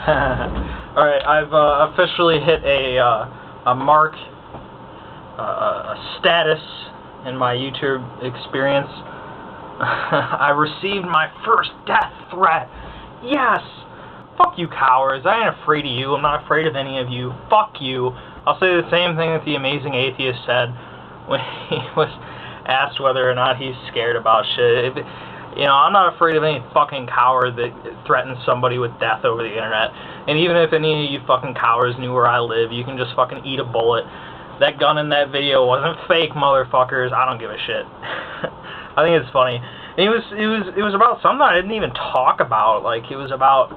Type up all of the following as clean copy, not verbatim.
Alright, I've officially hit a mark, a status in my YouTube experience. I received my first death threat. Yes! Fuck you cowards, I ain't afraid of you, I'm not afraid of any of you. Fuck you. I'll say the same thing that the Amazing Atheist said when he was asked whether or not he's scared about shit. You know, I'm not afraid of any fucking coward that threatens somebody with death over the internet. And even if any of you fucking cowards knew where I live, you can just fucking eat a bullet. That gun in that video wasn't fake, motherfuckers. I don't give a shit. I think it's funny. And it was about something I didn't even talk about. Like, it was about,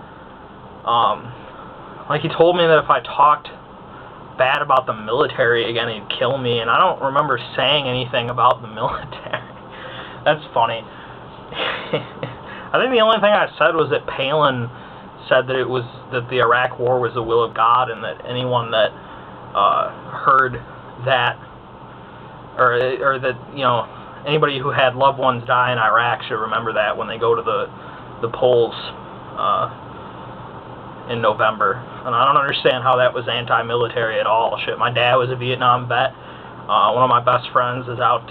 like, he told me that if I talked bad about the military again, he'd kill me. And I don't remember saying anything about the military. That's funny. I think the only thing I said was that Palin said that that the Iraq War was the will of God, and that anyone that heard that, or that, you know, anybody who had loved ones die in Iraq should remember that when they go to the polls in November. And I don't understand how that was anti-military at all. Shit, my dad was a Vietnam vet. One of my best friends is out.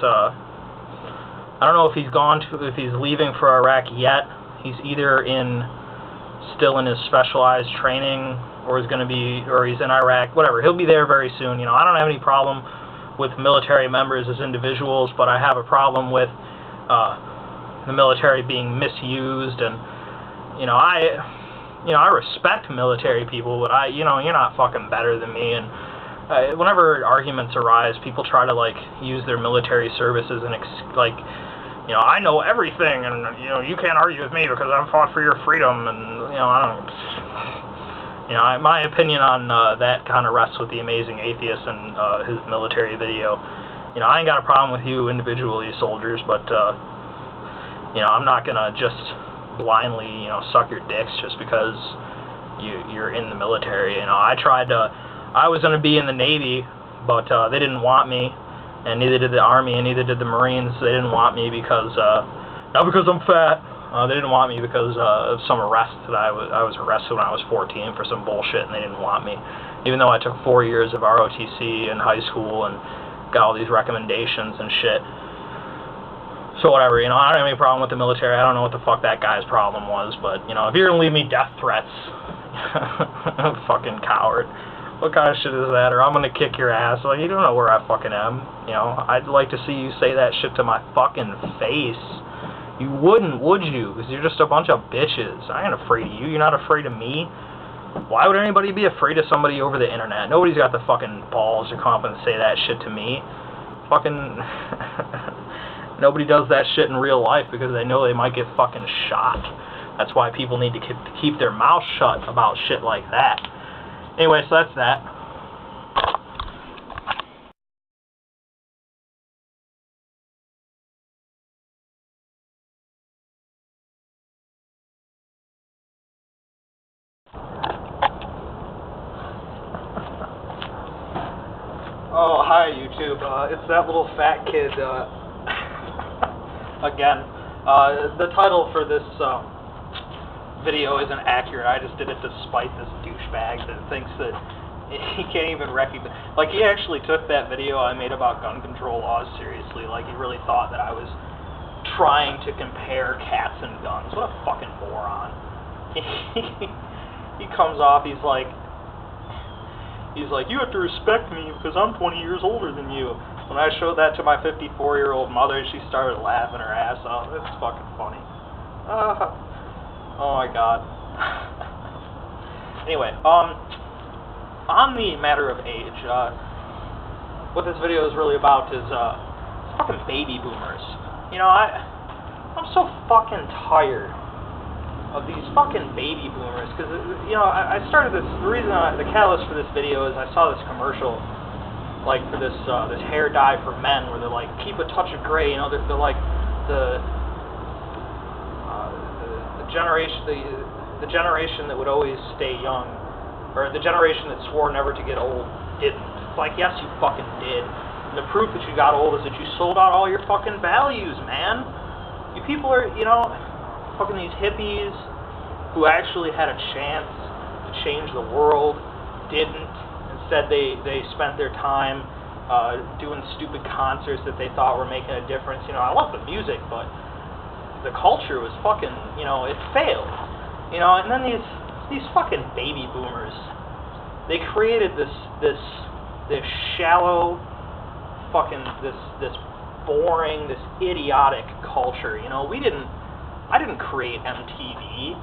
I don't know if if he's leaving for Iraq yet. He's either still in his specialized training, or he's in Iraq, whatever. He'll be there very soon. You know, I don't have any problem with military members as individuals, but I have a problem with the military being misused. And I respect military people, but you're not fucking better than me. And whenever arguments arise, people try to use their military services and I know everything, and you can't argue with me because I've fought for your freedom, and my opinion on that kind of rests with the Amazing Atheist and his military video. I ain't got a problem with you individually, soldiers, but I'm not gonna just blindly suck your dicks just because you're in the military. I was gonna be in the Navy, but they didn't want me. And neither did the Army, and neither did the Marines. They didn't want me because, not because I'm fat, they didn't want me because of some arrest that I was arrested when I was 14 for some bullshit, and they didn't want me. Even though I took 4 years of ROTC in high school and got all these recommendations and shit. So whatever, I don't have any problem with the military. I don't know what the fuck that guy's problem was, but, if you're gonna leave me death threats, fucking coward. What kind of shit is that? Or I'm gonna kick your ass. You don't know where I fucking am. I'd like to see you say that shit to my fucking face. You wouldn't, would you? Because you're just a bunch of bitches. I ain't afraid of you. You're not afraid of me. Why would anybody be afraid of somebody over the internet? Nobody's got the fucking balls to come up and say that shit to me. Fucking... Nobody does that shit in real life because they know they might get fucking shot. That's why people need to keep their mouth shut about shit like that. Anyway, so that's that. Oh, hi YouTube. It's that little fat kid, again. The title for this, video isn't accurate. I just did it to spite this douchebag that thinks that he can't even recognize. He actually took that video I made about gun control laws seriously. He really thought that I was trying to compare cats and guns. What a fucking moron. He comes off, he's like, you have to respect me because I'm 20 years older than you. When I showed that to my 54-year-old mother, she started laughing her ass off. It's fucking funny. Oh my god. Anyway, on the matter of age, what this video is really about is, fucking baby boomers. I'm so fucking tired of these fucking baby boomers, because, I started this, the catalyst for this video is I saw this commercial, for this hair dye for men, where they're like, keep a touch of gray, they're like, the generation that would always stay young, or the generation that swore never to get old, didn't. It's yes, you fucking did. And the proof that you got old is that you sold out all your fucking values, man. You people are, fucking these hippies who actually had a chance to change the world didn't. Instead, they spent their time doing stupid concerts that they thought were making a difference. You know, I love the music, but the culture was fucking, you know, it failed. You know, and then these fucking baby boomers, they created this shallow, fucking, this boring, this idiotic culture. You know, I didn't create MTV.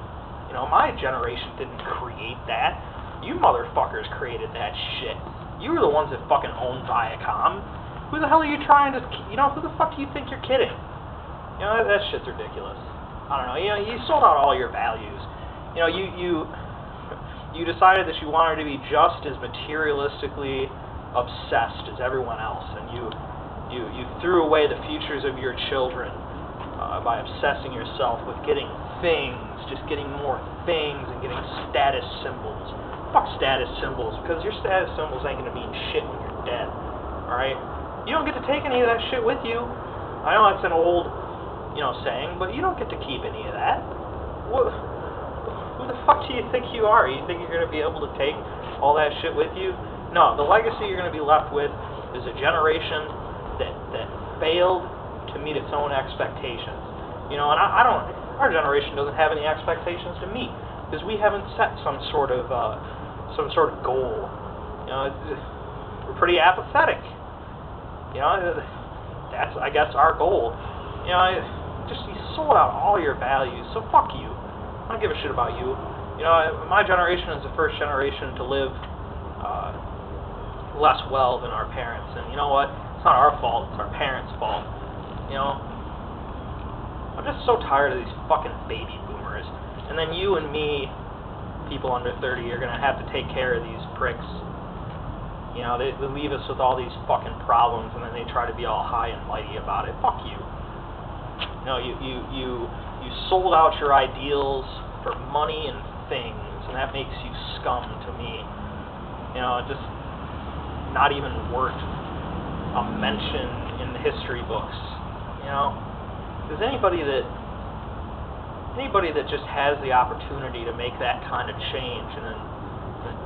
You know, my generation didn't create that. You motherfuckers created that shit. You were the ones that fucking owned Viacom. Who the hell are you trying to, you know, who the fuck do you think you're kidding? You know, that shit's ridiculous. I don't know, you know, you sold out all your values. You know, you decided that you wanted to be just as materialistically obsessed as everyone else, and you threw away the futures of your children by obsessing yourself with getting things, just getting more things and getting status symbols. Fuck status symbols, because your status symbols ain't gonna mean shit when you're dead. Alright? You don't get to take any of that shit with you. I know that's an old, you know, saying, but you don't get to keep any of that. Who the fuck do you think you are? You think you're gonna be able to take all that shit with you? No, the legacy you're gonna be left with is a generation that failed to meet its own expectations. You know, and our generation doesn't have any expectations to meet, because we haven't set some sort of goal. You know, we're pretty apathetic. You know, that's, I guess, our goal. You know, you sold out all your values, so fuck you. I don't give a shit about you. You know, my generation is the first generation to live less well than our parents, and you know what? It's not our fault, it's our parents' fault. You know, I'm just so tired of these fucking baby boomers. And then you and me, people under 30, are gonna have to take care of these pricks. You know, they leave us with all these fucking problems, and then they try to be all high and mighty about it. Fuck you. You know, you sold out your ideals for money and things, and that makes you scum to me. You know, just not even worth a mention in the history books. You know, there's anybody that just has the opportunity to make that kind of change and then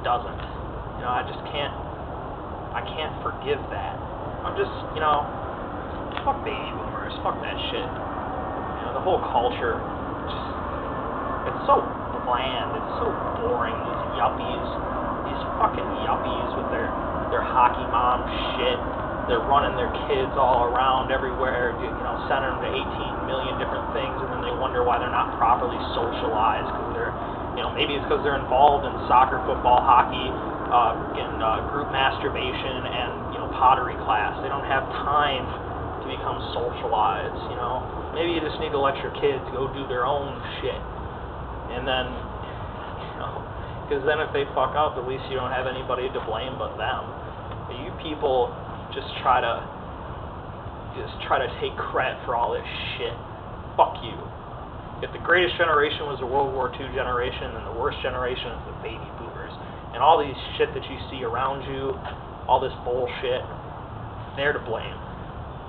doesn't. You know, I can't forgive that. I'm just, you know, fuck baby boomers, fuck that shit. You know, the whole culture, it's so bland, it's so boring, these fucking yuppies with their hockey mom shit. They're running their kids all around everywhere, you know, sending them to 18 million different things, and then they wonder why they're not properly socialized, because they're, you know, maybe it's because they're involved in soccer, football, hockey, group masturbation, and, you know, pottery class. They don't have time to become socialized, you know. Maybe you just need to let your kids go do their own shit, and then, you know, because then if they fuck up, at least you don't have anybody to blame but them. But you people just try to take credit for all this shit. Fuck you. If the greatest generation was the World War II generation, then the worst generation is the baby boomers. And all these shit that you see around you, all this bullshit, they're to blame.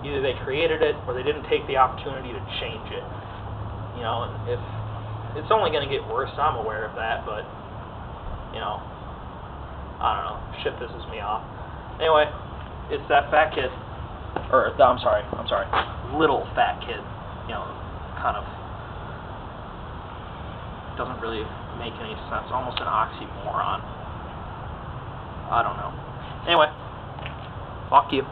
Either they created it or they didn't take the opportunity to change it. You know, and if it's only going to get worse, I'm aware of that, but, you know, I don't know. Shit pisses me off. Anyway, it's that fat kid, or I'm sorry, little fat kid, you know, kind of doesn't really make any sense, almost an oxymoron. I don't know. Anyway, fuck you.